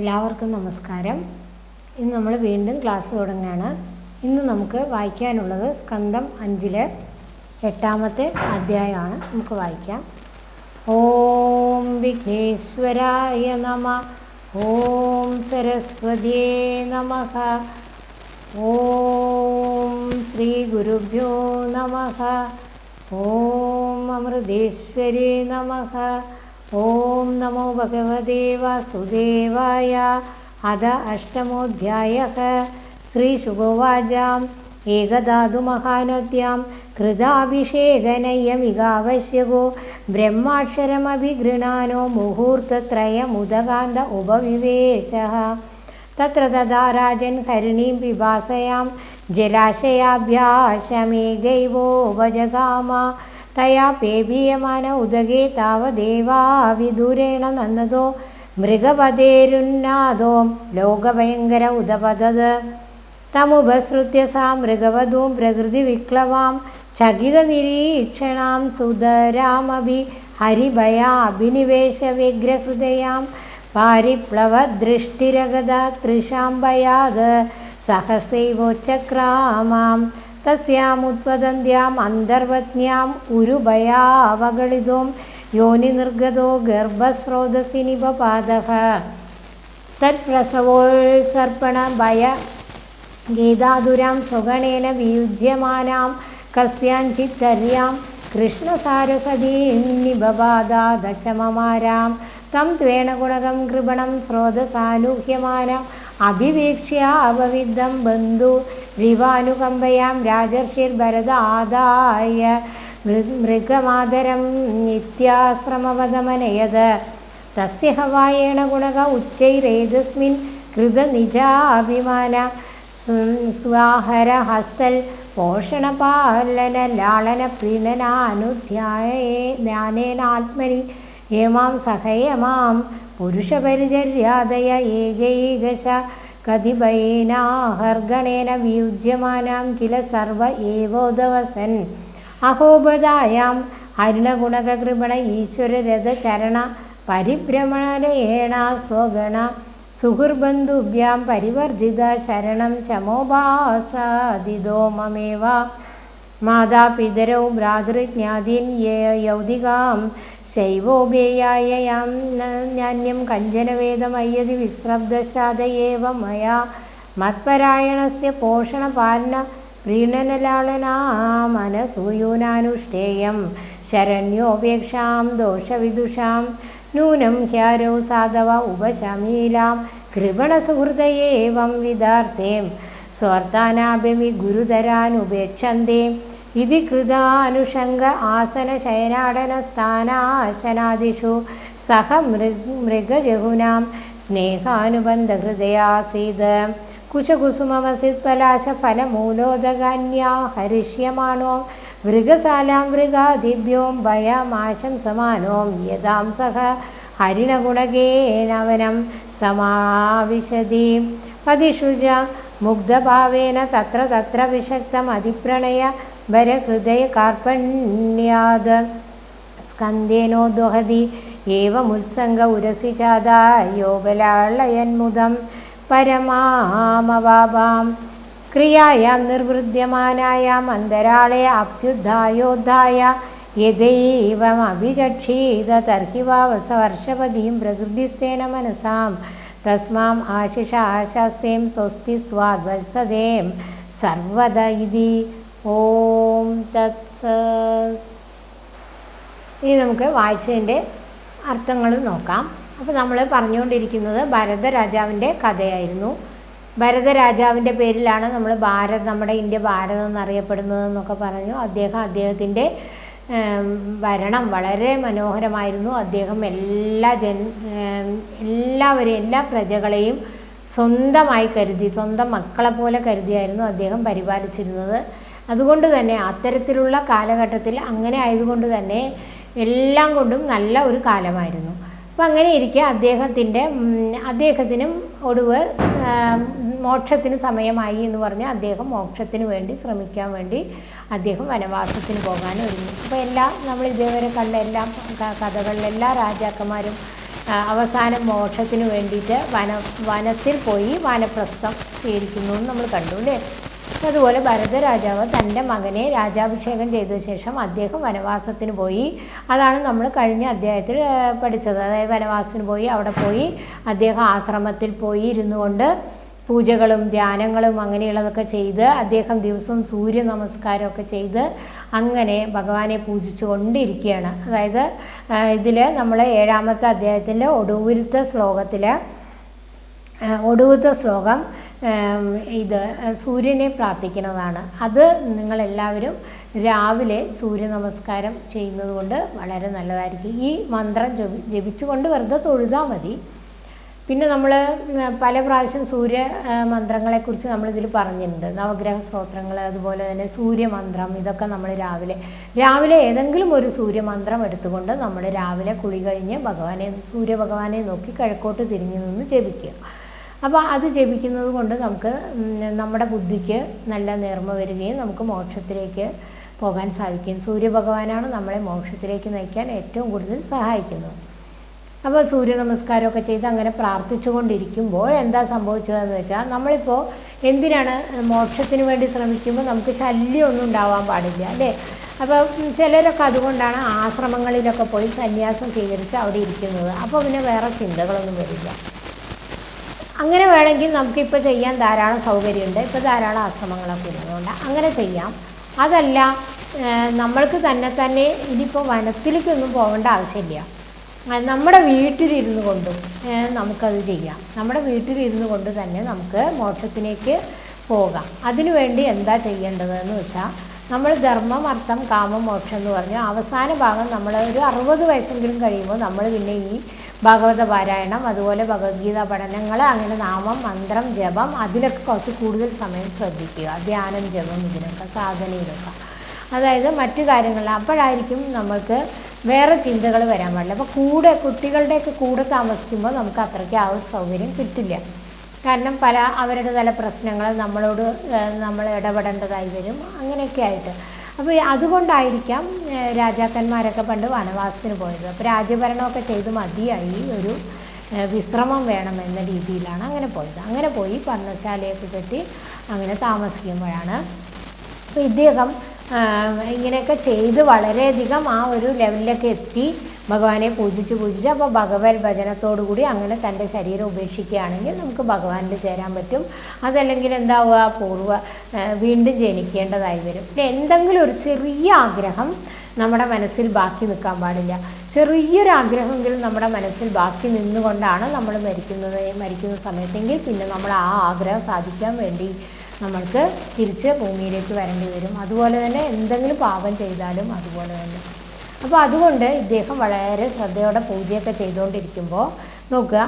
എല്ലാവർക്കും നമസ്കാരം. ഇന്ന് നമ്മൾ വീണ്ടും ക്ലാസ് തുടങ്ങുകയാണ്. ഇന്ന് നമുക്ക് വായിക്കാനുള്ളത് സ്കന്ധം 5 8ാമത്തെ അധ്യായമാണ്. നമുക്ക് വായിക്കാം. ഓം വിഘ്നേശ്വരായ നമഃ. ഓം സരസ്വതിയേ നമഃ. ഓം ശ്രീ ഗുരുഭ്യോ നമഃ. ഓം അമൃതേശ്വരേ നമഃ. ഓം നമോ ഭഗവതേ വാസുദേവായ. അഥ അഷ്ടമോധ്യായഃ. ശ്രീശുകോവാച. ഏകധാതു മഹാനദ്യാം കൃതാഭിഷേകനയ്യമികാവശ്യകോ ബ്രഹ്മാക്ഷരമഭിഗൃഹാനോ മുഹൂർത്തത്രയമുദകാന്ത ഉപവിവേശഃ. തത്ര തഥാ രാജൻ ഹരിണീം പിപാസയാം ജലാശയാഭ്യാസമേകൈവോപജഗാമ. തയാ പേബീയമാന ഉദകേ താവദേവാ വിദൂരേണ നന്ദതോ മൃഗപതേരുന്നാദോ ലോകഭയങ്കര ഉദപതത്. തമുപസൃത്യ സാ മൃഗവധൂം പ്രകൃതിവിക്ലവാം ചകിതനിരീക്ഷണാം സുതരാമഭി ഹരിഭയാഭിനിവേശ വ്യഗ്രഹൃദയാം പാരിപ്ലവദൃഷ്ടിരഗത തൃഷാംഭയാത് സഹസൈവോച്ചക്രാമാം. തസ്യാമുത്പതന്ത്യാം അന്തർപത്ന്യാം ഉരുഭയാവഗളിതോം യോനിനിർഗതോ ഗർഭസ്രോതസി നിപപാതഃ. തത്പ്രസവോത്സർപ്പണ ഭയ ഗീതാതുരാം സ്വഗണേന വിയുജ്യമാനാം കസ്യാഞ്ചിത്തര്യാം കൃഷ്ണസാരസതീം നിപപാദാദചമമാരാം. തം ത്വേന ഗുണകം കൃപണം സ്രോതസാനുഹ്യമാന അഭിവീക്ഷ്യാവവിദ്ധം ബന്ധു രിവാനുകമ്പയാം രാജർഷിർഭരദാദായ മൃഗമാതരം നിത്യാശ്രമവദമനയത്. തസ്യ ഹവായേണ ഗുണക ഉച്ചൈരേതസ്മിൻ കൃതനിജാഭിമാന സ്വാഹര ഹസ്തൽ പോഷണപാലന ലാളന പ്രീണനാനുധ്യാനേനാത്മനി ഏമാം സഹയമാം പുരുഷപരിചര്യാദയ ഏകൈകശ കതിഭയേനാഹർഗണേന വിയുജ്യമാനാം കില സർവ ഏവോദവസൻ. അഹോബദായാം അരുണഗുണകൃപണ ഈശ്വരരഥചരണ പരിഭ്രമണേണ സ്വഗണ സുഹൃബന്ധുഭ്യാം പരിവർജിത ശരണം ചമോഭാസാദിതോ മമേവ. മാതാപിതരൗ ഭ്രാതൃജ്ഞാതീൻ യൗതികാം ശൈവോഭേയായം നാന്യം കഞ്ചന വേദമയ്യതി വിശ്രബ്ദശ്ചാദയേവ മയാ മത്പരായണസ്യ പോഷണപാലന പ്രീണനലാളനാമനസൂയൂനാനുഷ്ഠേയം ശരണ്യോപേക്ഷാം ദോഷവിദുഷാം നൂനം ഹ്യാരോ സാധവ ഉപശമീലാം കൃപണസുഹൃദയേവം വിദാർത്തേം സ്വാർത്ഥാനാഭ്യമി ഗുരുതരാനുപേക്ഷന്തേ. ഇതി കൃതാനുഷംഗ ആസനശയനാടനസ്ഥാനാശനാദിഷു സഹ മൃഗജഹുനാം സ്നേഹാനുബന്ധഹൃദയാസീത്. കുശകുസുമമസിത്പലാശഫലമൂലോദകാന്യാ ഹരിഷ്യമാണോ മൃഗശാലാം മൃഗാദിഭ്യോം ഭയമാശംസമാനോം യഥാം സഹ ഹരിണഗുണകേനവനം സമാവിശതി. പതിഷുജ മുഗ്ധഭാവേന തത്ര തത്ര വിഷക്തം അതിപ്രണയ ഭരഹൃദയ കാർപ്പണ്യാത് സ്കന്ദേനോദ്വഹതി ഏവമുത്സംഗ ഉരസി ചാദായോപലാളയന്മുദം പരമാമവാപാം. ക്രിയായാം നിർവൃദ്യമാനായാം അന്തരാളെ അഭ്യുദ്ധായോദ്ധായ യഥൈവമഭിചക്ഷീത തർഹി വാവസവർഷപതിം പ്രകൃതിസ്തേന മനസാം തസ്മാം ആശിഷ ആശാസ്തേം സ്വസ്തിസ്ത്വാദ്വത്സതേം സർവദ ഇതി. ഓം തത്സത്. ഇനി നമുക്ക് വായിച്ചതിൻ്റെ അർത്ഥങ്ങൾ നോക്കാം. അപ്പോൾ നമ്മൾ പറഞ്ഞുകൊണ്ടിരിക്കുന്നത് ഭരതരാജാവിൻ്റെ കഥയായിരുന്നു. ഭരതരാജാവിൻ്റെ പേരിലാണ് നമ്മുടെ ഇന്ത്യ ഭാരതം എന്നറിയപ്പെടുന്നതെന്നൊക്കെ പറഞ്ഞു. അദ്ദേഹത്തിൻ്റെ ഭരണം വളരെ മനോഹരമായിരുന്നു. അദ്ദേഹം എല്ലാ പ്രജകളെയും സ്വന്തമായി കരുതി, സ്വന്തം മക്കളെ പോലെ കരുതിയായിരുന്നു അദ്ദേഹം പരിപാലിച്ചിരുന്നത്. അതുകൊണ്ട് തന്നെ അത്തരത്തിലുള്ള കാലഘട്ടത്തിൽ അങ്ങനെ ആയതുകൊണ്ട് തന്നെ എല്ലാം കൊണ്ടും നല്ല ഒരു കാലമായിരുന്നു. അപ്പം അങ്ങനെ ഇരിക്കെ അദ്ദേഹത്തിനും ഒടുവ് മോക്ഷത്തിന് സമയമായി എന്ന് പറഞ്ഞ് അദ്ദേഹം മോക്ഷത്തിന് വേണ്ടി ശ്രമിക്കാൻ വേണ്ടി അദ്ദേഹം വനവാസത്തിന് പോകാൻ ഒരുങ്ങി. അപ്പോൾ നമ്മൾ ഇതേവരെ കണ്ട എല്ലാ കഥകളിൽ എല്ലാ രാജാക്കന്മാരും അവസാനം മോക്ഷത്തിന് വേണ്ടിയിട്ട് വനത്തിൽ പോയി വാനപ്രസ്ഥം സ്വീകരിക്കുന്നു എന്ന് നമ്മൾ കണ്ടു അല്ലേ. അതുപോലെ ഭരതരാജാവ് തൻ്റെ മകനെ രാജാഭിഷേകം ചെയ്ത ശേഷം അദ്ദേഹം വനവാസത്തിന് പോയി. അതാണ് നമ്മൾ കഴിഞ്ഞ അധ്യായത്തിൽ പഠിച്ചത്. അതായത് വനവാസത്തിന് പോയി, അവിടെ പോയി അദ്ദേഹം ആശ്രമത്തിൽ പോയി ഇരുന്നു കൊണ്ട് പൂജകളും ധ്യാനങ്ങളും അങ്ങനെയുള്ളതൊക്കെ ചെയ്ത് അദ്ദേഹം ദിവസവും സൂര്യ നമസ്കാരമൊക്കെ ചെയ്ത് അങ്ങനെ ഭഗവാനെ പൂജിച്ചു കൊണ്ടിരിക്കുകയാണ്. അതായത് ഇതിൽ നമ്മൾ 7-ാമത്തെ അധ്യായത്തിൻ്റെ ഒടുവിലത്തെ ശ്ലോകം ഇത് സൂര്യനെ പ്രാർത്ഥിക്കുന്നതാണ്. അത് നിങ്ങളെല്ലാവരും രാവിലെ സൂര്യ നമസ്കാരം ചെയ്യുന്നത് കൊണ്ട് വളരെ നല്ലതായിരിക്കും. ഈ മന്ത്രം ജപിച്ചുകൊണ്ട് വെറുതെ തൊഴുതാൽ മതി. പിന്നെ നമ്മൾ പല പ്രാവശ്യം സൂര്യ മന്ത്രങ്ങളെക്കുറിച്ച് നമ്മളിതിൽ പറഞ്ഞിട്ടുണ്ട്. നവഗ്രഹ സ്തോത്രങ്ങൾ, അതുപോലെ തന്നെ സൂര്യമന്ത്രം, ഇതൊക്കെ നമ്മൾ രാവിലെ ഏതെങ്കിലും ഒരു സൂര്യമന്ത്രം എടുത്തുകൊണ്ട് നമ്മൾ രാവിലെ കുളി കഴിഞ്ഞ് സൂര്യഭഗവാനെ നോക്കി കിഴക്കോട്ട് തിരിഞ്ഞു നിന്ന് ജപിക്കുക. അപ്പോൾ അത് ജപിക്കുന്നത് കൊണ്ട് നമുക്ക് നമ്മുടെ ബുദ്ധിക്ക് നല്ല നേർമ്മ വരികയും നമുക്ക് മോക്ഷത്തിലേക്ക് പോകാൻ സാധിക്കും. സൂര്യഭഗവാനാണ് നമ്മളെ മോക്ഷത്തിലേക്ക് നയിക്കാൻ ഏറ്റവും കൂടുതൽ സഹായിക്കുന്നത്. അപ്പോൾ സൂര്യ നമസ്കാരമൊക്കെ ചെയ്ത് അങ്ങനെ പ്രാർത്ഥിച്ചു കൊണ്ടിരിക്കുമ്പോൾ എന്താ സംഭവിച്ചതെന്ന് വെച്ചാൽ, നമ്മളിപ്പോൾ എന്തിനാണ് മോക്ഷത്തിന് വേണ്ടി ശ്രമിക്കുമ്പോൾ നമുക്ക് ശല്യമൊന്നും ഉണ്ടാവാൻ പാടില്ല അല്ലേ. അപ്പോൾ ചിലരൊക്കെ അതുകൊണ്ടാണ് ആശ്രമങ്ങളിലൊക്കെ പോയി സന്യാസം സ്വീകരിച്ച് അവിടെ ഇരിക്കുന്നത്. അപ്പോൾ പിന്നെ വേറെ ചിന്തകളൊന്നും വരില്ല. അങ്ങനെ വേണമെങ്കിൽ നമുക്കിപ്പോൾ ചെയ്യാൻ ധാരാളം സൗകര്യമുണ്ട്. ഇപ്പോൾ ധാരാളം ആശ്രമങ്ങളൊക്കെ ഉള്ളതുകൊണ്ട് അങ്ങനെ ചെയ്യാം. അതല്ല, നമ്മൾക്ക് തന്നെ ഇനിയിപ്പോൾ വനത്തിലേക്കൊന്നും പോകേണ്ട ആവശ്യമില്ല. നമ്മുടെ വീട്ടിലിരുന്നു കൊണ്ടും നമുക്കത് ചെയ്യാം. നമ്മുടെ വീട്ടിലിരുന്നു കൊണ്ട് തന്നെ നമുക്ക് മോക്ഷത്തിലേക്ക് പോകാം. അതിനുവേണ്ടി എന്താ ചെയ്യേണ്ടതെന്ന് വെച്ചാൽ, നമ്മൾ ധർമ്മം, അർത്ഥം, കാമം, മോക്ഷം എന്ന് പറഞ്ഞാൽ അവസാന ഭാഗം നമ്മൾ ഒരു 60 വയസ്സെങ്കിലും കഴിയുമ്പോൾ നമ്മൾ പിന്നെ ഈ ഭാഗവത പാരായണം, അതുപോലെ ഭഗവത്ഗീത പഠനങ്ങൾ, അങ്ങനെ നാമം, മന്ത്രം, ജപം, അതിലൊക്കെ കുറച്ച് കൂടുതൽ സമയം ശ്രദ്ധിക്കുക. ധ്യാനം, ജപം, ഇതിനൊക്കെ സാധനയിലൊക്കെ, അതായത് മറ്റു കാര്യങ്ങളിൽ. അപ്പോഴായിരിക്കും നമുക്ക് വേറെ ചിന്തകൾ വരാൻ പാടില്ല. അപ്പോൾ കുട്ടികളുടെയൊക്കെ കൂടെ താമസിക്കുമ്പോൾ നമുക്ക് അത്രയ്ക്ക് ആ ഒരു സൗകര്യം കിട്ടില്ല. കാരണം അവരുടെ പല പ്രശ്നങ്ങൾ നമ്മൾ ഇടപെടേണ്ടതായി വരും, അങ്ങനെയൊക്കെ ആയിട്ട്. അപ്പോൾ അതുകൊണ്ടായിരിക്കാം രാജാക്കന്മാരൊക്കെ പണ്ട് വനവാസത്തിന് പോയത്. അപ്പോൾ രാജ്യഭരണമൊക്കെ ചെയ്ത് മതിയായി, ഒരു വിശ്രമം വേണം എന്ന രീതിയിലാണ് അങ്ങനെ പോയത്. അങ്ങനെ പോയി പർണശാലയൊക്കെ കെട്ടി അങ്ങനെ താമസിക്കുമ്പോഴാണ് അപ്പോൾ ഇദ്ദേഹം ഇങ്ങനെയൊക്കെ ചെയ്ത് വളരെയധികം ആ ഒരു ലെവലിലൊക്കെ എത്തി ഭഗവാനെ പൂജിച്ച് അപ്പോൾ ഭഗവത് ഭജനത്തോടു കൂടി അങ്ങനെ തൻ്റെ ശരീരം ഉപേക്ഷിക്കുകയാണെങ്കിൽ നമുക്ക് ഭഗവാനിൽ ചേരാൻ പറ്റും. അതല്ലെങ്കിൽ എന്താവുക, വീണ്ടും ജനിക്കേണ്ടതായി വരും. എന്തെങ്കിലും ഒരു ചെറിയ ആഗ്രഹം നമ്മുടെ മനസ്സിൽ ബാക്കി നിൽക്കാൻ പാടില്ല. ചെറിയൊരു ആഗ്രഹമെങ്കിലും നമ്മുടെ മനസ്സിൽ ബാക്കി നിന്നുകൊണ്ടാണ് നമ്മൾ മരിക്കുന്ന സമയത്തെങ്കിൽ പിന്നെ നമ്മൾ ആ ആഗ്രഹം സാധിക്കാൻ വേണ്ടി നമ്മൾക്ക് തിരിച്ച് ഭൂമിയിലേക്ക് വരേണ്ടി വരും. അതുപോലെ തന്നെ എന്തെങ്കിലും പാപം ചെയ്താലും അതുപോലെ തന്നെ. അപ്പോൾ അതുകൊണ്ട് ഇദ്ദേഹം വളരെ ശ്രദ്ധയോടെ പൂജയൊക്കെ ചെയ്തുകൊണ്ടിരിക്കുമ്പോൾ നോക്കുക,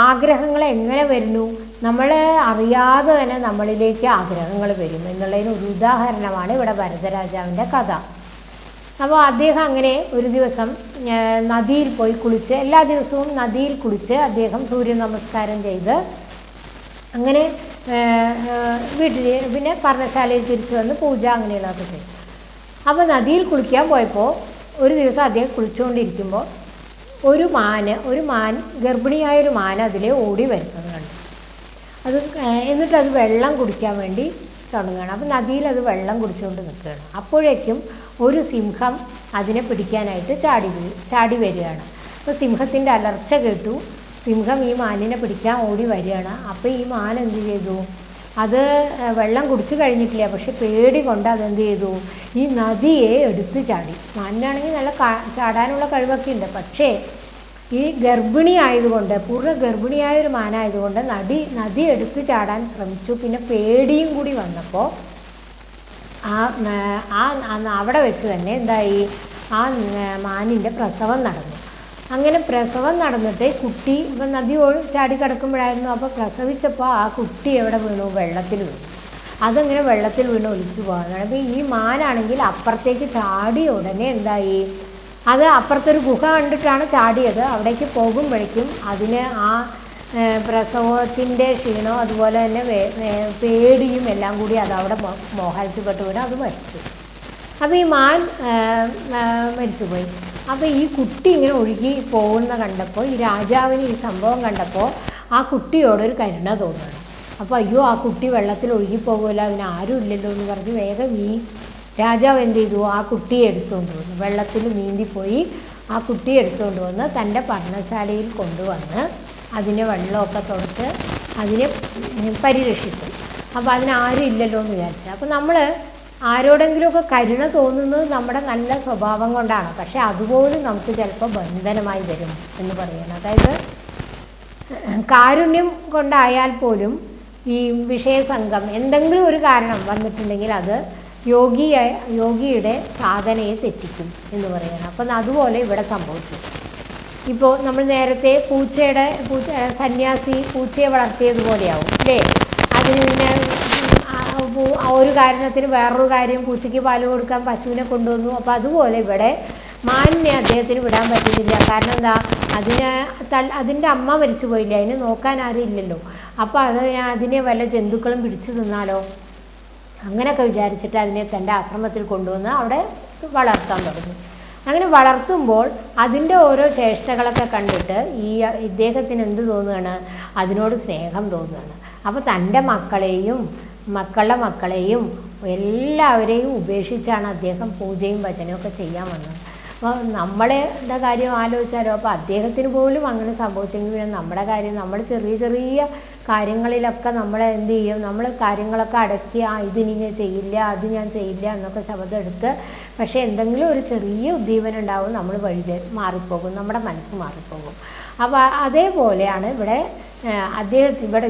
ആഗ്രഹങ്ങൾ എങ്ങനെ വരുന്നു, നമ്മൾ അറിയാതെ തന്നെ നമ്മളിലേക്ക് ആഗ്രഹങ്ങൾ വരും എന്നുള്ളതിന് ഒരു ഉദാഹരണമാണ് ഇവിടെ ഭരതരാജാവിൻ്റെ കഥ. അപ്പോൾ അദ്ദേഹം അങ്ങനെ ഒരു ദിവസം നദിയിൽ പോയി കുളിച്ച്, എല്ലാ ദിവസവും നദിയിൽ കുളിച്ച് അദ്ദേഹം സൂര്യ നമസ്കാരം ചെയ്ത് അങ്ങനെ വീട്ടിൽ പിന്നെ പർണശാലയിൽ തിരിച്ചു വന്ന് പൂജ അങ്ങനെയുള്ളതൊക്കെ ചെയ്യും. അപ്പോൾ നദിയിൽ കുളിക്കാൻ പോയപ്പോൾ ഒരു ദിവസം അദ്ദേഹം കുളിച്ചുകൊണ്ടിരിക്കുമ്പോൾ ഒരു മാൻ, ഗർഭിണിയായൊരു മാൻ അതിലെ ഓടി വരുന്നത് കണ്ടു. എന്നിട്ടത് വെള്ളം കുടിക്കാൻ വേണ്ടി തുടങ്ങുകയാണ്. അപ്പോൾ നദിയിൽ അത് വെള്ളം കുടിച്ചുകൊണ്ട് നിൽക്കുകയാണ്. അപ്പോഴേക്കും ഒരു സിംഹം അതിനെ പിടിക്കാനായിട്ട് ചാടി വരികയാണ്. അപ്പോൾ സിംഹത്തിൻ്റെ അലർച്ച കേട്ടു. സിംഹം ഈ മാനിനെ പിടിക്കാൻ ഓടി വരികയാണ്. അപ്പോൾ ഈ മാൻ എന്ത് ചെയ്തു, അത് വെള്ളം കുടിച്ചു കഴിഞ്ഞിട്ടില്ല, പക്ഷെ പേടി കൊണ്ട് അതെന്ത് ചെയ്തു, ഈ നദിയെ എടുത്ത് ചാടി. മാനിനാണെങ്കിൽ നല്ല ചാടാനുള്ള കഴിവൊക്കെ ഉണ്ട്, പക്ഷേ ഈ ഗർഭിണി ആയതുകൊണ്ട്, പൂർണ്ണ ഗർഭിണിയായൊരു മാനായതുകൊണ്ട് നദി എടുത്ത് ചാടാൻ ശ്രമിച്ചു. പിന്നെ പേടിയും കൂടി വന്നപ്പോൾ അവിടെ വെച്ച് തന്നെ എന്തായി, ആ മാനിൻ്റെ പ്രസവം നടന്നു. അങ്ങനെ പ്രസവം നടന്നിട്ട് കുട്ടി ഇപ്പം നദി ചാടി കിടക്കുമ്പോഴായിരുന്നു. അപ്പോൾ പ്രസവിച്ചപ്പോൾ ആ കുട്ടി എവിടെ വീണു, വെള്ളത്തിൽ വീണു. അതങ്ങനെ വെള്ളത്തിൽ വീണ് ഒലിച്ചു പോകാനാണ്. അപ്പോൾ ഈ മാനാണെങ്കിൽ അപ്പുറത്തേക്ക് ചാടിയ ഉടനെ എന്തായി, അത് അപ്പുറത്തൊരു ഗുഹ കണ്ടിട്ടാണ് ചാടിയത്. അവിടേക്ക് പോകുമ്പോഴേക്കും അതിന് ആ പ്രസവത്തിൻ്റെ ക്ഷീണവും അതുപോലെ തന്നെ പേടിയും എല്ലാം കൂടി അതവിടെ മോഹാത്സ്യപ്പെട്ട് വീണ് അത് മരിച്ചു. അപ്പോൾ ഈ മാൻ മരിച്ചുപോയി. അപ്പോൾ ഈ കുട്ടി ഇങ്ങനെ ഒഴുകി പോകുന്ന കണ്ടപ്പോൾ ഈ രാജാവിന് ഈ സംഭവം കണ്ടപ്പോൾ ആ കുട്ടിയോടൊരു കരുണ തോന്നുകയാണ്. അപ്പോൾ അയ്യോ ആ കുട്ടി വെള്ളത്തിൽ ഒഴുകിപ്പോകുമല്ലോ, അതിന് ആരും ഇല്ലല്ലോ എന്ന് പറഞ്ഞ് വേഗം ഈ രാജാവ് എന്ത് ചെയ്തു, ആ കുട്ടിയെ എടുത്തുകൊണ്ട് വന്നു. വെള്ളത്തിൽ നീന്തിപ്പോയി ആ കുട്ടിയെ എടുത്തുകൊണ്ട് വന്ന് തൻ്റെ പർണശാലയിൽ കൊണ്ടുവന്ന് അതിനെ വെള്ളമൊക്കെ തുടച്ച് അതിനെ പരിരക്ഷിച്ചു. അപ്പോൾ അതിനാരും ഇല്ലല്ലോ എന്ന് വിചാരിച്ചു. അപ്പോൾ നമ്മൾ ആരോടെങ്കിലുമൊക്കെ കരുണ തോന്നുന്നത് നമ്മുടെ നല്ല സ്വഭാവം കൊണ്ടാണ്. പക്ഷേ അതുപോലും നമുക്ക് ചിലപ്പോൾ ബന്ധനമായി വരും എന്ന് പറയുന്നത്. അതായത് കാരുണ്യം കൊണ്ടായാൽ പോലും ഈ വിഷയസംഘം എന്തെങ്കിലും ഒരു കാരണം വന്നിട്ടുണ്ടെങ്കിൽ അത് യോഗിയുടെ സാധനയെ തെറ്റിക്കും എന്ന് പറയുന്നത്. അപ്പം അതുപോലെ ഇവിടെ സംഭവിച്ചു. ഇപ്പോൾ നമ്മൾ നേരത്തെ സന്യാസി പൂച്ചയെ വളർത്തിയതുപോലെയാവും അല്ലേ. അതിന് പിന്നെ ഒരു കാരണത്തിന് വേറൊരു കാര്യം, പൂച്ചയ്ക്ക് പാല് കൊടുക്കാൻ പശുവിനെ കൊണ്ടുവന്നു. അപ്പോൾ അതുപോലെ ഇവിടെ മാനിനെ അദ്ദേഹത്തിന് വിടാൻ പറ്റുന്നില്ല. കാരണം എന്താ, അതിൻ്റെ അമ്മ മരിച്ചു പോയില്ല, അതിനെ നോക്കാൻ ആരും ഇല്ലല്ലോ. അപ്പോൾ അതിനെ വല്ല ജന്തുക്കളും പിടിച്ചു തിന്നാലോ, അങ്ങനെയൊക്കെ വിചാരിച്ചിട്ട് അതിനെ തൻ്റെ ആശ്രമത്തിൽ കൊണ്ടുവന്ന് അവിടെ വളർത്താൻ തുടങ്ങി. അങ്ങനെ വളർത്തുമ്പോൾ അതിൻ്റെ ഓരോ ചേഷ്ടകളൊക്കെ കണ്ടിട്ട് ഇദ്ദേഹത്തിന് എന്ത് തോന്നുകയാണ്, അതിനോട് സ്നേഹം തോന്നുകയാണ്. അപ്പോൾ തൻ്റെ മക്കളുടെ മക്കളെയും എല്ലാവരെയും ഉപേക്ഷിച്ചാണ് അദ്ദേഹം പൂജയും ഭജനയൊക്കെ ചെയ്യാൻ വന്നത്. അപ്പോൾ നമ്മളുടെ കാര്യം ആലോചിച്ചാലോ, അപ്പോൾ അദ്ദേഹത്തിന് പോലും അങ്ങനെ സംഭവിച്ചെങ്കിൽ പിന്നെ നമ്മുടെ കാര്യം, നമ്മൾ ചെറിയ ചെറിയ കാര്യങ്ങളിലൊക്കെ നമ്മൾ എന്ത് ചെയ്യും, നമ്മൾ കാര്യങ്ങളൊക്കെ അടക്കി ഇതിനി ഞാൻ ചെയ്യില്ല, അത് ഞാൻ ചെയ്യില്ല എന്നൊക്കെ ശബ്ദം എടുത്ത്, പക്ഷേ എന്തെങ്കിലും ഒരു ചെറിയ ഉദ്ദീപനം ഉണ്ടാവും, നമ്മൾ വഴി മാറിപ്പോകും, നമ്മുടെ മനസ്സ് മാറിപ്പോകും. അപ്പോൾ അതേപോലെയാണ് ഇവിടെ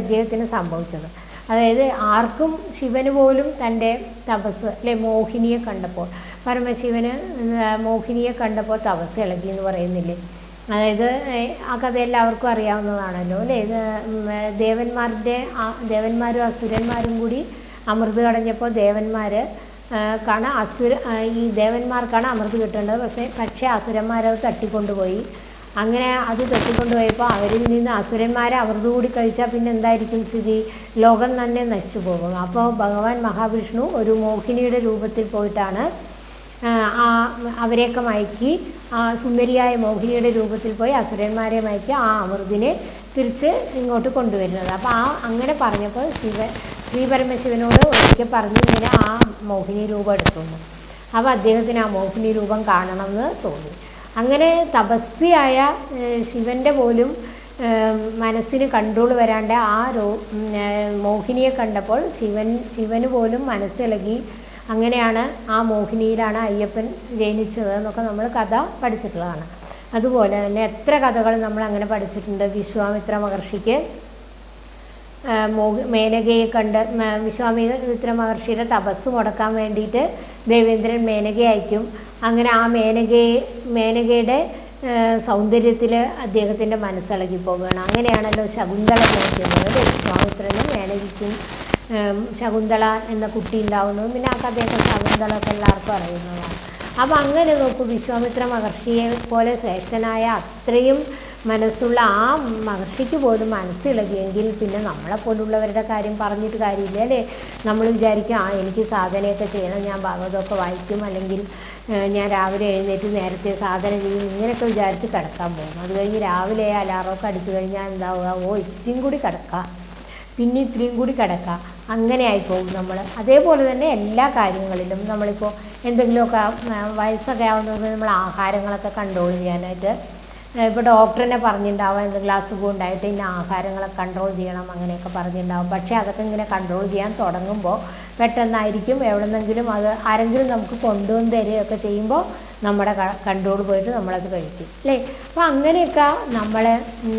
ഇദ്ദേഹത്തിന് സംഭവിച്ചത്. അതായത് ആർക്കും, ശിവന് പോലും തൻ്റെ തപസ് അല്ലെ മോഹിനിയെ കണ്ടപ്പോൾ, പരമശിവന് മോഹിനിയെ കണ്ടപ്പോൾ തപസ് ഇളകി എന്ന് പറയുന്നില്ലേ. അതായത് ആ കഥ എല്ലാവർക്കും അറിയാവുന്നതാണല്ലോ അല്ലേ. ദേവന്മാരും അസുരന്മാരും കൂടി അമൃത് കടഞ്ഞപ്പോൾ ഈ ദേവന്മാർക്കാണ് അമൃത് കിട്ടേണ്ടത്. പക്ഷേ അസുരന്മാരത് തട്ടിക്കൊണ്ടുപോയി. അങ്ങനെ അത് തട്ടിക്കൊണ്ടുപോയപ്പോൾ അവരിൽ നിന്ന് അസുരന്മാരെ അമൃത് കൂടി കഴിച്ചാൽ പിന്നെ എന്തായിരിക്കും സ്ഥിതി, ലോകം തന്നെ നശിച്ചു പോകും. അപ്പോൾ ഭഗവാൻ മഹാവിഷ്ണു ഒരു മോഹിനിയുടെ രൂപത്തിൽ പോയിട്ടാണ് അവരെയൊക്കെ മയക്കി, സുന്ദരിയായ മോഹിനിയുടെ രൂപത്തിൽ പോയി അസുരന്മാരെ മയക്കി ആ അമൃതിനെ തിരിച്ച് ഇങ്ങോട്ട് കൊണ്ടുവരുന്നത്. അപ്പോൾ അങ്ങനെ പറഞ്ഞപ്പോൾ ശ്രീ പരമശിവനോട് ഒരിക്കൽ പറഞ്ഞു ഇങ്ങനെ ആ മോഹിനി രൂപം എടുത്തുന്നു. അപ്പോൾ അദ്ദേഹത്തിന് ആ മോഹിനി രൂപം കാണണമെന്ന് തോന്നി. അങ്ങനെ തപസ്വിയായ ശിവൻ്റെ പോലും മനസ്സിന് കൺട്രോൾ വരാണ്ട് മോഹിനിയെ കണ്ടപ്പോൾ ശിവന് പോലും മനസ്സിളകി. അങ്ങനെയാണ് ആ മോഹിനിയിലാണ് അയ്യപ്പൻ ജനിച്ചത് എന്നൊക്കെ നമ്മൾ കഥ പഠിച്ചിട്ടുള്ളതാണ്. അതുപോലെ തന്നെ എത്ര കഥകൾ നമ്മൾ അങ്ങനെ പഠിച്ചിട്ടുണ്ട്. വിശ്വാമിത്ര മഹർഷിക്ക് മേനകയെ കണ്ട്, വിശ്വാമിത്ര മഹർഷിയുടെ തപസ് മുടക്കാൻ വേണ്ടിയിട്ട് ദേവേന്ദ്രൻ മേനകയെ അയക്കും. അങ്ങനെ ആ മേനകയുടെ സൗന്ദര്യത്തിൽ അദ്ദേഹത്തിൻ്റെ മനസ്സിളകി പോവുകയാണ്. അങ്ങനെയാണല്ലോ ശകുന്തള ജനിക്കുന്നത്. വിശ്വാമിത്രനും മേനകയ്ക്കും ശകുന്തള എന്ന കുട്ടി ഉണ്ടാവുന്നതും പിന്നെ ആ കഥയൊക്കെ ശകുന്തളൊക്കെ എല്ലാവർക്കും അറിയുന്നതാണ്. അപ്പോൾ അങ്ങനെ നോക്കൂ, വിശ്വാമിത്ര മഹർഷിയെ പോലെ ശ്രേഷ്ഠനായ അത്രയും മനസ്സുള്ള ആ മഹർഷിക്ക് പോലും മനസ്സിളകിയെങ്കിൽ പിന്നെ നമ്മളെപ്പോലുള്ളവരുടെ കാര്യം പറഞ്ഞിട്ട് കാര്യമില്ല അല്ലേ. നമ്മൾ വിചാരിക്കും എനിക്ക് സാധനയൊക്കെ ചെയ്യണം, ഞാൻ ഭാഗവതമൊക്കെ വായിക്കും, അല്ലെങ്കിൽ ഞാൻ രാവിലെ എഴുന്നേറ്റ് നേരത്തെ സാധന ചെയ്യും, ഇങ്ങനെയൊക്കെ വിചാരിച്ച് കിടക്കാൻ പോകും. അത് കഴിഞ്ഞ് രാവിലെ അലാറമൊക്കെ അടിച്ചു കഴിഞ്ഞാൽ എന്താവുക, ഇത്രയും കൂടി കിടക്കാം, പിന്നെ ഇത്രയും കൂടി കിടക്കാം, അങ്ങനെ ആയിപ്പോകും നമ്മൾ. അതേപോലെ തന്നെ എല്ലാ കാര്യങ്ങളിലും നമ്മളിപ്പോൾ എന്തെങ്കിലുമൊക്കെ വയസ്സൊക്കെ ആവുന്നത് നമ്മൾ ആഹാരങ്ങളൊക്കെ കൺട്രോൾ ചെയ്യാനായിട്ട്, ഇപ്പോൾ ഡോക്ടറിനെ പറഞ്ഞിട്ടുണ്ടാവും എന്തെങ്കിലും അസുഖം ഉണ്ടായിട്ട് ഇന്ന ആഹാരങ്ങളൊക്കെ കൺട്രോൾ ചെയ്യണം അങ്ങനെയൊക്കെ പറഞ്ഞിട്ടുണ്ടാവും. പക്ഷേ അതൊക്കെ ഇങ്ങനെ കൺട്രോൾ ചെയ്യാൻ തുടങ്ങുമ്പോൾ പെട്ടെന്നായിരിക്കും എവിടെന്നെങ്കിലും അത് ആരെങ്കിലും നമുക്ക് കൊണ്ടുവന്ന് തരികയൊക്കെ ചെയ്യുമ്പോൾ നമ്മുടെ കൺട്രോൾ പോയിട്ട് നമ്മളത് കഴിക്കും അല്ലേ. അപ്പോൾ അങ്ങനെയൊക്കെ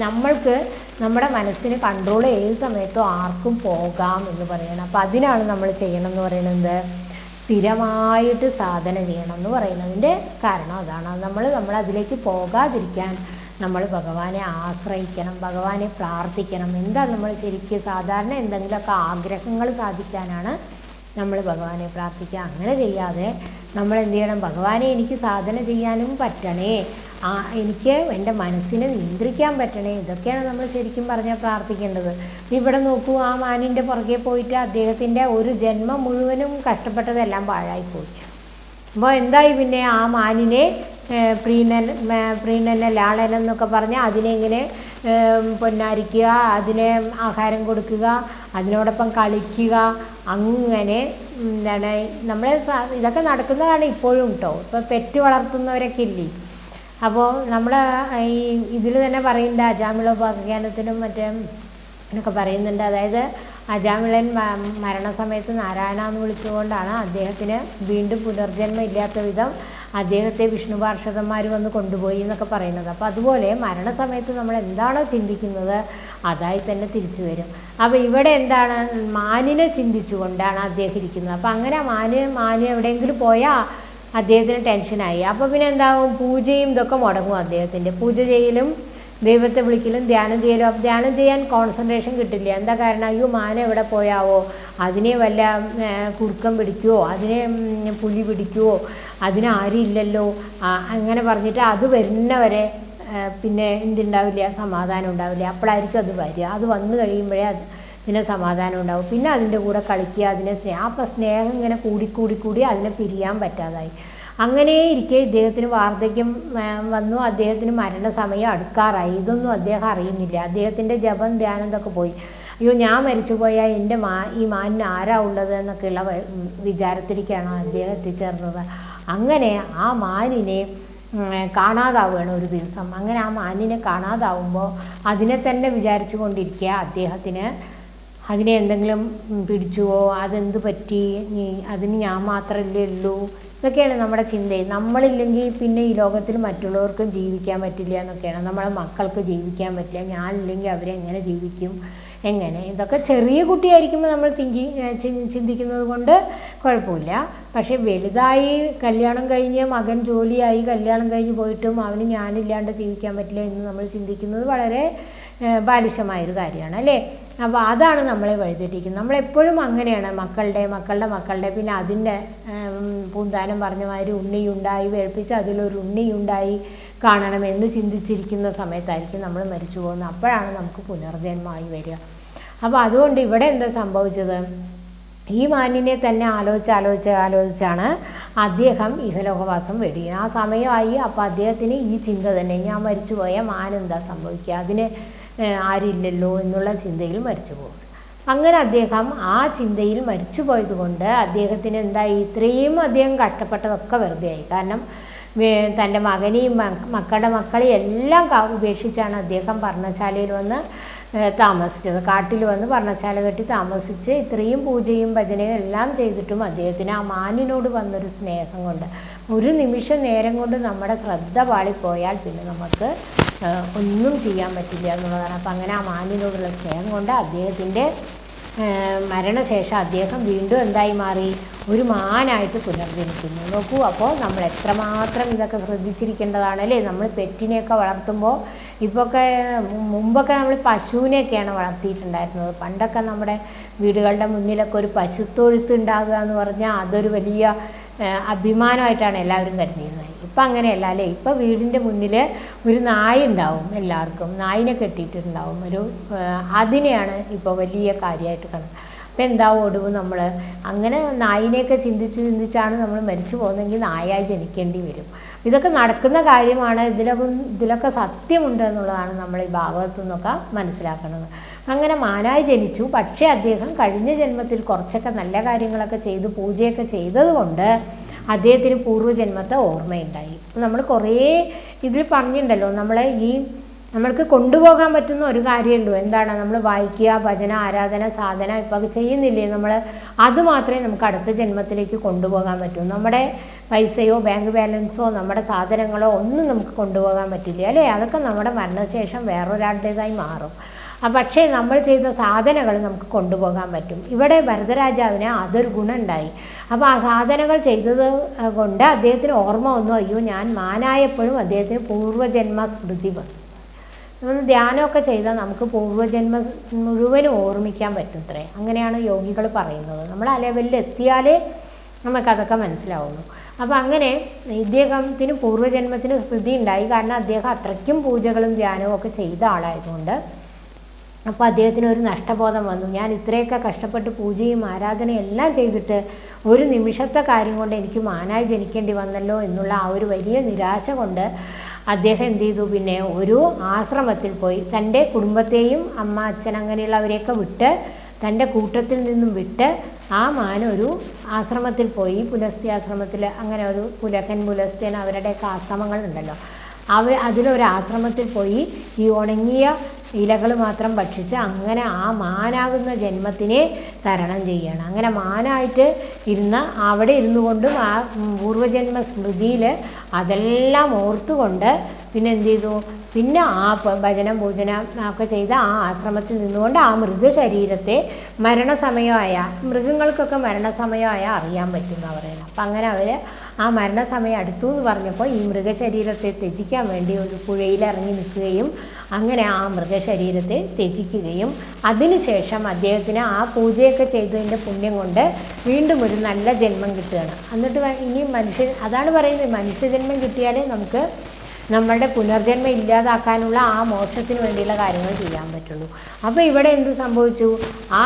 നമ്മൾക്ക് നമ്മുടെ മനസ്സിന് കൺട്രോൾ ഏത് സമയത്തും ആർക്കും പോകാം എന്ന് പറയണം. അപ്പോൾ അതിനാണ് നമ്മൾ ചെയ്യണം എന്ന് പറയുന്നത്, സ്ഥിരമായിട്ട് സാധന ചെയ്യണം എന്ന് പറയുന്നതിൻ്റെ കാരണം അതാണ്. നമ്മൾ അതിലേക്ക് പോകാതിരിക്കാൻ നമ്മൾ ഭഗവാനെ ആശ്രയിക്കണം, ഭഗവാനെ പ്രാർത്ഥിക്കണം. എന്താ നമ്മൾ ശരിക്കും സാധാരണ എന്തെങ്കിലുമൊക്കെ ആഗ്രഹങ്ങൾ സാധിക്കാനാണ് നമ്മൾ ഭഗവാനെ പ്രാർത്ഥിക്കുക. അങ്ങനെ ചെയ്യാതെ നമ്മൾ എന്ത് ചെയ്യണം, ഭഗവാനെ എനിക്ക് സാധന ചെയ്യാനും പറ്റണേ, എനിക്ക് എൻ്റെ മനസ്സിനെ നിയന്ത്രിക്കാൻ പറ്റണേ, ഇതൊക്കെയാണ് നമ്മൾ ശരിക്കും പറഞ്ഞാൽ പ്രാർത്ഥിക്കേണ്ടത്. ഇവിടെ നോക്കൂ, ആ മാനിൻ്റെ പുറകെ പോയിട്ട് അദ്ദേഹത്തിൻ്റെ ഒരു ജന്മം മുഴുവനും കഷ്ടപ്പെട്ടതെല്ലാം പാഴായിപ്പോയി. അപ്പോൾ എന്തായി, പിന്നെ ആ മാനിനെ പ്രീണന ലാളനം എന്നൊക്കെ പറഞ്ഞാൽ അതിനെ ഇങ്ങനെ പൊന്നാരിക്കുക, അതിനെ ആഹാരം കൊടുക്കുക, അതിനോടൊപ്പം കളിക്കുക, അങ്ങനെ എന്താണ് നമ്മളെ ഇതൊക്കെ നടക്കുന്നതാണ് ഇപ്പോഴും കേട്ടോ. ഇപ്പോൾ പെറ്റ് വളർത്തുന്നവരൊക്കെ ഇല്ലേ. അപ്പോൾ നമ്മൾ ഈ ഇതിൽ തന്നെ പറയുന്നുണ്ട്, അജാമിളോപാഖ്യാനത്തിനും മറ്റേ എന്നൊക്കെ പറയുന്നുണ്ട്. അതായത് അജാമിളൻ മരണസമയത്ത് നാരായണ എന്ന് വിളിച്ചുകൊണ്ടാണ് അദ്ദേഹത്തിന് വീണ്ടും പുനർജന്മം ഇല്ലാത്ത വിധം അദ്ദേഹത്തെ വിഷ്ണു പാർഷദന്മാർ വന്ന് കൊണ്ടുപോയി എന്നൊക്കെ പറയുന്നത്. അപ്പോൾ അതുപോലെ മരണസമയത്ത് നമ്മൾ എന്താണോ ചിന്തിക്കുന്നത് അതായി തന്നെ തിരിച്ചു വരും. അപ്പോൾ ഇവിടെ എന്താണ്, മാനിനെ ചിന്തിച്ചുകൊണ്ടാണ് അദ്ദേഹം ഇരിക്കുന്നത്. അപ്പോൾ അങ്ങനെ മാന് എവിടെയെങ്കിലും പോയാൽ അദ്ദേഹത്തിന് ടെൻഷനായി. അപ്പോൾ പിന്നെ എന്താകും, പൂജയും ഇതൊക്കെ മുടങ്ങും. അദ്ദേഹത്തിൻ്റെ പൂജ ചെയ്യലും ദൈവത്തെ വിളിക്കലും ധ്യാനം ചെയ്യലും. അപ്പോൾ ധ്യാനം ചെയ്യാൻ കോൺസെൻട്രേഷൻ കിട്ടില്ല. എന്താ കാരണം, അയ്യോ മാന എവിടെ പോയാവോ, അതിനെ വല്ല കുറുക്കം പിടിക്കുവോ, അതിനെ പുലി പിടിക്കുവോ, അതിനാരും ഇല്ലല്ലോ, അങ്ങനെ പറഞ്ഞിട്ട് അത് വരുന്നവരെ പിന്നെ എന്തുണ്ടാവില്ല, സമാധാനം ഉണ്ടാവില്ല. അപ്പോഴായിരിക്കും അത് വരിക. അത് വന്നു കഴിയുമ്പോഴേ പിന്നെ സമാധാനം ഉണ്ടാവും. പിന്നെ അതിൻ്റെ കൂടെ കളിക്കുക, അതിനെ അപ്പോൾ സ്നേഹം ഇങ്ങനെ കൂടി അതിനെ പിരിയാൻ പറ്റാതായി. അങ്ങനെ ഇരിക്കെ ഇദ്ദേഹത്തിന് വാർദ്ധക്യം വന്നു. അദ്ദേഹത്തിന് മരണസമയം അടുക്കാറായി. ഇതൊന്നും അദ്ദേഹം അറിയുന്നില്ല. അദ്ദേഹത്തിൻ്റെ ജപം ധ്യാനം ഇതൊക്കെ പോയി. അയ്യോ ഞാൻ മരിച്ചു പോയാൽ എൻ്റെ ഈ മാനിന് ആരാ ഉള്ളത് എന്നൊക്കെയുള്ള വിചാരത്തിലേക്കാണ് അദ്ദേഹം എത്തിച്ചേർന്നത്. അങ്ങനെ ആ മാനിനെ കാണാതാവുകയാണ് ഒരു ദിവസം. അങ്ങനെ ആ മാനിനെ കാണാതാവുമ്പോൾ അതിനെ തന്നെ വിചാരിച്ചു കൊണ്ടിരിക്കുക. അദ്ദേഹത്തിന് അതിനെ എന്തെങ്കിലും പിടിച്ചുവോ, അതെന്ത് പറ്റി, അതിന് ഞാൻ മാത്രമല്ലേ ഉള്ളൂ, ഇതൊക്കെയാണ് നമ്മുടെ ചിന്തയും. നമ്മളില്ലെങ്കിൽ പിന്നെ ഈ ലോകത്തിൽ മറ്റുള്ളവർക്കും ജീവിക്കാൻ പറ്റില്ല എന്നൊക്കെയാണ്. നമ്മളെ മക്കൾക്ക് ജീവിക്കാൻ പറ്റില്ല, ഞാനില്ലെങ്കിൽ അവരെങ്ങനെ ജീവിക്കും, എങ്ങനെ. ഇതൊക്കെ ചെറിയ കുട്ടിയായിരിക്കുമ്പോൾ നമ്മൾ ചിന്തിക്കുന്നത് കൊണ്ട് കുഴപ്പമില്ല. പക്ഷേ വലുതായി കല്യാണം കഴിഞ്ഞ് മകൻ ജോലിയായി കല്യാണം കഴിഞ്ഞ് പോയിട്ടും അവന് ഞാനില്ലാണ്ട് ജീവിക്കാൻ പറ്റില്ല എന്ന് നമ്മൾ ചിന്തിക്കുന്നത് വളരെ ബാലിശമായൊരു കാര്യമാണ് അല്ലേ. അപ്പോൾ അതാണ് നമ്മളെ വഴിതെറ്റിക്കുന്നത്. നമ്മളെപ്പോഴും അങ്ങനെയാണ്, മക്കളുടെ പിന്നെ അതിൻ്റെ പൂന്താനം പറഞ്ഞ മാതിരി ഉണ്ണിയുണ്ടായി വേൾപ്പിച്ച് അതിലൊരു ഉണ്ണിയുണ്ടായി കാണണമെന്ന് ചിന്തിച്ചിരിക്കുന്ന സമയത്തായിരിക്കും നമ്മൾ മരിച്ചു പോകുന്നത്. അപ്പോഴാണ് നമുക്ക് പുനർജന്മമായി വരിക. അപ്പോൾ അതുകൊണ്ട് ഇവിടെ എന്താ സംഭവിച്ചത്, ഈ മാനിനെ തന്നെ ആലോചിച്ചാണ് അദ്ദേഹം ഇഹലോകവാസം വെടിയുക. ആ സമയമായി. അപ്പോൾ അദ്ദേഹത്തിന് ഈ ചിന്ത തന്നെ, ഞാൻ മരിച്ചു പോയാൽ മാനെന്താ സംഭവിക്കുക, അതിന് ആരില്ലല്ലോ എന്നുള്ള ചിന്തയിൽ മരിച്ചു പോകും. അങ്ങനെ അദ്ദേഹം ആ ചിന്തയിൽ മരിച്ചു പോയത് കൊണ്ട് അദ്ദേഹത്തിന് എന്തായി, ഇത്രയും അദ്ദേഹം കഷ്ടപ്പെട്ടതൊക്കെ വെറുതെ ആയി. കാരണം തൻ്റെ മകനെയും മക്കളെയും എല്ലാം ഉപേക്ഷിച്ചാണ് അദ്ദേഹം പർണശാലയിൽ വന്ന് താമസിച്ചത്. കാട്ടിൽ വന്ന് പർണശാല കെട്ടി താമസിച്ച് ഇത്രയും പൂജയും ഭജനയും എല്ലാം ചെയ്തിട്ടും അദ്ദേഹത്തിന് ആ മാനിനോട് വന്നൊരു സ്നേഹം കൊണ്ട്, ഒരു നിമിഷം നേരം കൊണ്ട് നമ്മുടെ ശ്രദ്ധ പാളിപ്പോയാൽ പിന്നെ നമുക്ക് ഒന്നും ചെയ്യാൻ പറ്റില്ല എന്നുള്ളതാണ്. അപ്പം അങ്ങനെ ആ മാനിനോടുള്ള സ്നേഹം കൊണ്ട് അദ്ദേഹത്തിൻ്റെ മരണശേഷം അദ്ദേഹം വീണ്ടും എന്തായി മാറി, ഒരു മാനായിട്ട് പുനർജനിക്കുന്നു. നോക്കൂ, അപ്പോൾ നമ്മൾ എത്രമാത്രം ഇതൊക്കെ ശ്രദ്ധിച്ചിരിക്കേണ്ടതാണ് അല്ലേ. നമ്മൾ പെറ്റിനെയൊക്കെ വളർത്തുമ്പോൾ ഇപ്പോഴൊക്കെ, മുമ്പൊക്കെ നമ്മൾ പശുവിനെയൊക്കെയാണ് വളർത്തിയിട്ടുണ്ടായിരുന്നത്. പണ്ടൊക്കെ നമ്മുടെ വീടുകളുടെ മുന്നിലൊക്കെ ഒരു പശുത്തൊഴുത്ത് ഉണ്ടാകുക എന്ന് പറഞ്ഞാൽ അതൊരു വലിയ അഭിമാനമായിട്ടാണ് എല്ലാവരും കരുതിയിരുന്നത്. ഇപ്പം അങ്ങനെയല്ല അല്ലേ. ഇപ്പം വീടിൻ്റെ മുന്നിൽ ഒരു നായ ഉണ്ടാവും, എല്ലാവർക്കും നായിനെ കെട്ടിയിട്ടുണ്ടാവും. അതിനെയാണ് ഇപ്പോൾ വലിയ കാര്യമായിട്ട് കാണുന്നത്. അപ്പം എന്താവും ഒടുവ് നമ്മൾ അങ്ങനെ നായിനെയൊക്കെ ചിന്തിച്ചാണ് നമ്മൾ മരിച്ചു പോകുന്നതെങ്കിൽ നായായി ജനിക്കേണ്ടി വരും. ഇതൊക്കെ നടക്കുന്ന കാര്യമാണ്. ഇതിലൊക്കെ സത്യമുണ്ട് എന്നുള്ളതാണ് നമ്മൾ ഈ ഭാഗത്തു നിന്നൊക്കെ മനസ്സിലാക്കുന്നത്. അങ്ങനെ മാനായി ജനിച്ചു. പക്ഷേ അദ്ദേഹം കഴിഞ്ഞ ജന്മത്തിൽ കുറച്ചൊക്കെ നല്ല കാര്യങ്ങളൊക്കെ ചെയ്ത് പൂജയൊക്കെ ചെയ്തതുകൊണ്ട് അദ്ദേഹത്തിന് പൂർവ്വജന്മത്തെ ഓർമ്മയുണ്ടായി. നമ്മൾ കുറേ ഇതിൽ പറഞ്ഞിട്ടുണ്ടല്ലോ, നമ്മൾക്ക് കൊണ്ടുപോകാൻ പറ്റുന്ന ഒരു കാര്യമുള്ളൂ. എന്താണ്, നമ്മൾ വായിക്കുക, ഭജന, ആരാധന, സാധന ഇപ്പോൾ ചെയ്യുന്നില്ലേ നമ്മൾ, അത് മാത്രമേ നമുക്ക് അടുത്ത ജന്മത്തിലേക്ക് കൊണ്ടുപോകാൻ പറ്റൂ. നമ്മുടെ പൈസയോ ബാങ്ക് ബാലൻസോ നമ്മുടെ സാധനങ്ങളോ ഒന്നും നമുക്ക് കൊണ്ടുപോകാൻ പറ്റില്ല അല്ലേ. അതൊക്കെ നമ്മുടെ മരണശേഷം വേറൊരാളുടേതായി മാറും. പക്ഷേ നമ്മൾ ചെയ്ത സാധനങ്ങൾ നമുക്ക് കൊണ്ടുപോകാൻ പറ്റും. ഇവിടെ ഭരതരാജാവിന് അതൊരു ഗുണമുണ്ടായി. അപ്പോൾ ആ സാധനങ്ങൾ ചെയ്തത് കൊണ്ട് അദ്ദേഹത്തിന് ഓർമ്മ വന്നു, അയ്യോ ഞാൻ മാനായപ്പോഴും അദ്ദേഹത്തിന് പൂർവ്വജന്മ സ്മൃതി വന്നു. നമ്മൾ ധ്യാനമൊക്കെ ചെയ്താൽ നമുക്ക് പൂർവ്വജന്മ മുഴുവനും ഓർമ്മിക്കാൻ പറ്റും. അങ്ങനെയാണ് യോഗികൾ പറയുന്നത്. നമ്മൾ ആ ലെവലിൽ എത്തിയാലേ നമുക്കതൊക്കെ മനസ്സിലാവുള്ളൂ. അപ്പോൾ അങ്ങനെ ഇദ്ദേഹത്തിന് പൂർവ്വജന്മത്തിന് സ്മൃതി ഉണ്ടായി. കാരണം അദ്ദേഹം അത്രയ്ക്കും പൂജകളും ധ്യാനവും ഒക്കെ ചെയ്ത ആളായതുകൊണ്ട് അപ്പോൾ അദ്ദേഹത്തിന് ഒരു നഷ്ടബോധം വന്നു. ഞാൻ ഇത്രയൊക്കെ കഷ്ടപ്പെട്ട് പൂജയും ആരാധനയും എല്ലാം ചെയ്തിട്ട് ഒരു നിമിഷത്തെ കാര്യം കൊണ്ട് എനിക്ക് മാനായി ജനിക്കേണ്ടി വന്നല്ലോ എന്നുള്ള ആ ഒരു വലിയ നിരാശ കൊണ്ട് അദ്ദേഹം എന്ത് ചെയ്തു, പിന്നെ ഒരു ആശ്രമത്തിൽ പോയി. തൻ്റെ കുടുംബത്തെയും അമ്മ അച്ഛൻ അങ്ങനെയുള്ളവരെയൊക്കെ വിട്ട്, തൻ്റെ കൂട്ടത്തിൽ നിന്നും വിട്ട് ആ മാൻ ഒരു ആശ്രമത്തിൽ പോയി. പുലസ്ത്യ ആശ്രമത്തിൽ, അങ്ങനെ ഒരു പുലക്കൻ പുലസ്ത്യൻ അവരുടെയൊക്കെ ആശ്രമങ്ങളുണ്ടല്ലോ, അതിലൊരു ആശ്രമത്തിൽ പോയി ഈ ഉണങ്ങിയ ഇലകൾ മാത്രം ഭക്ഷിച്ച് അങ്ങനെ ആ മാനാകുന്ന ജന്മത്തിനെ തരണം ചെയ്യുകയാണ്. അങ്ങനെ മാനായിട്ട് അവിടെ ഇരുന്നു കൊണ്ടും ആ പൂർവ്വജന്മ സ്മൃതിയിൽ അതെല്ലാം ഓർത്തുകൊണ്ട് പിന്നെ എന്ത് ചെയ്തു, പിന്നെ ആ ഭജനം പൂജനം ഒക്കെ ചെയ്ത് ആ ആശ്രമത്തിൽ നിന്നുകൊണ്ട് ആ മൃഗശരീരത്തെ മരണസമയമായ, മൃഗങ്ങൾക്കൊക്കെ മരണസമയമായ അറിയാൻ പറ്റുമെന്ന് പറയുന്നത്. അപ്പം അങ്ങനെ അവർ ആ മരണസമയം അടുത്തു എന്ന് പറഞ്ഞപ്പോൾ ഈ മൃഗശരീരത്തെ ത്യജിക്കാൻ വേണ്ടി ഒരു പുഴയിലിറങ്ങി നിൽക്കുകയും അങ്ങനെ ആ മൃഗശരീരത്തെ ത്യജിക്കുകയും അതിനുശേഷം അദ്ദേഹത്തിന് ആ പൂജയൊക്കെ ചെയ്തതിൻ്റെ പുണ്യം കൊണ്ട് വീണ്ടും ഒരു നല്ല ജന്മം കിട്ടുകയാണ്. എന്നിട്ട് ഇനി അതാണ് പറയുന്നത്, മനുഷ്യജന്മം കിട്ടിയാലേ നമുക്ക് നമ്മളുടെ പുനർജന്മം ഇല്ലാതാക്കാനുള്ള ആ മോക്ഷത്തിന് വേണ്ടിയുള്ള കാര്യങ്ങൾ ചെയ്യാൻ പറ്റുള്ളൂ. അപ്പോൾ ഇവിടെ എന്ത് സംഭവിച്ചു, ആ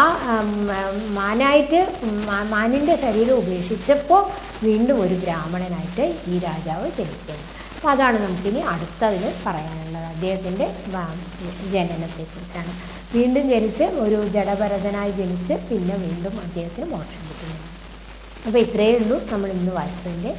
മാനിൻ്റെ ശരീരം ഉപേക്ഷിച്ചപ്പോൾ വീണ്ടും ഒരു ബ്രാഹ്മണനായിട്ട് ഈ രാജാവ് ജനിക്കുന്നു. അപ്പോൾ അതാണ് നമുക്കിനി അടുത്തതിൽ പറയാനുള്ളത്. അദ്ദേഹത്തിൻ്റെ ജനനത്തെക്കുറിച്ചാണ്. വീണ്ടും ജനിച്ച് ഒരു ജഡഭരതനായി ജനിച്ച് പിന്നെ വീണ്ടും അദ്ദേഹത്തിന് മോക്ഷം കിട്ടുന്നു. അപ്പോൾ ഇത്രയേ ഉള്ളൂ നമ്മൾ ഇന്ന് വായിച്ചതിൻ്റെ